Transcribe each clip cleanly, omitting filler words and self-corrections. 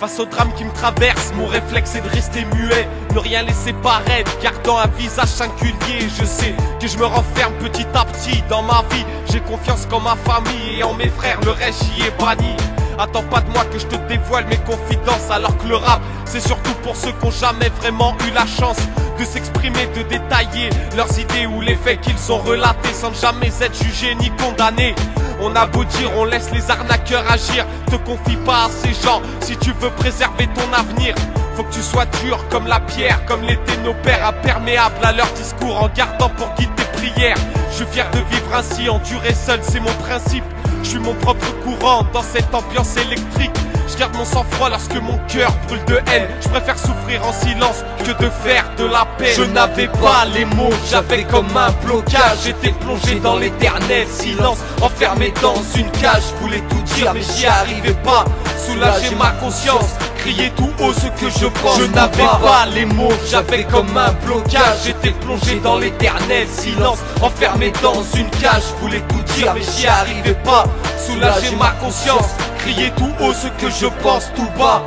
Face au drame qui me traverse, mon réflexe est de rester muet, ne rien laisser paraître, gardant un visage singulier. Je sais que je me renferme petit à petit dans ma vie. J'ai confiance qu'en ma famille et en mes frères, le reste j'y est banni. Attends pas de moi que je te dévoile mes confidences, alors que le rap c'est surtout pour ceux qui ont jamais vraiment eu la chance de s'exprimer, de détailler leurs idées ou les faits qu'ils ont relatés sans jamais être jugés ni condamnés. On a beau dire, on laisse les arnaqueurs agir. Te confie pas à ces gens si tu veux préserver ton avenir. Faut que tu sois dur comme la pierre, comme l'étaient nos pères, imperméable à leur discours en gardant pour guide tes prières. Je suis fier de vivre ainsi, endurer seul c'est mon principe. Je suis mon propre courant dans cette ambiance électrique. Je garde mon sang-froid lorsque mon cœur brûle de haine. Je préfère souffrir en silence que de faire de la peine. Je n'avais pas les mots, j'avais comme un blocage. J'étais plongé dans l'éternel silence, enfermé dans une cage. Je voulais tout dire mais j'y arrivais pas. Soulager ma conscience, crier tout haut ce que je pense. Je n'avais pas les mots, j'avais comme un blocage. J'étais plongé dans l'éternel silence, enfermé dans une cage. Je voulais tout dire mais j'y arrivais pas. Soulager ma conscience, crier tout haut ce que je pense tout bas.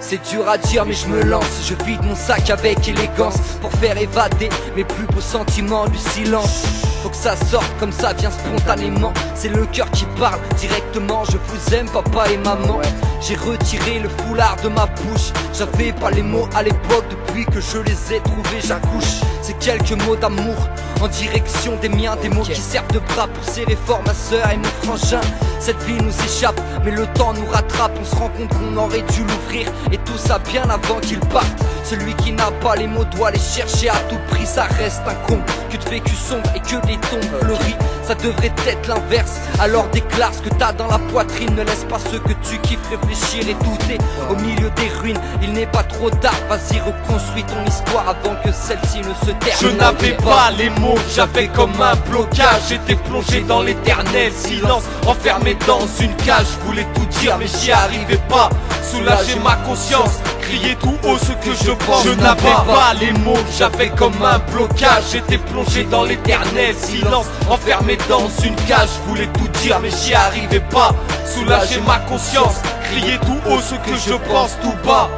C'est dur à dire mais je me lance, je vide mon sac avec élégance pour faire évader mes plus beaux sentiments du silence. Faut que ça sorte comme ça vient spontanément, c'est le cœur qui parle directement. Je vous aime papa et maman. J'ai retiré le foulard de ma bouche, j'avais pas les mots à l'époque, depuis que je les ai trouvés j'accouche. C'est quelques mots d'amour en direction des miens, des mots qui servent de bras pour serrer fort ma soeur et mon frangin. Cette vie nous échappe mais le temps nous rattrape, on se rend compte qu'on aurait dû l'ouvrir et tout ça bien avant qu'il parte. Celui qui n'a pas les mots doit les chercher à tout prix, ça reste un con. Que de vécu sombre et que des tombes fleuries, ça devrait être l'inverse. Alors déclare ce que t'as dans la poitrine, ne laisse pas ceux que tu kiffes réfléchir et douter. Au milieu des ruines, il n'est pas trop tard, vas-y reconstruis ton histoire avant que celle-ci ne se termine. Je n'avais pas les mots, j'avais comme un blocage. J'étais plongé dans l'éternel silence, enfermé dans une cage. Je voulais tout dire mais j'y arrivais pas. Soulager ma conscience, crier tout haut ce que je pense. Je n'avais pas les mots, j'avais comme un blocage. J'étais plongé dans l'éternel silence, enfermé dans une cage. Je voulais tout dire mais j'y arrivais pas. Soulager ma conscience, crier tout haut ce que je pense tout bas.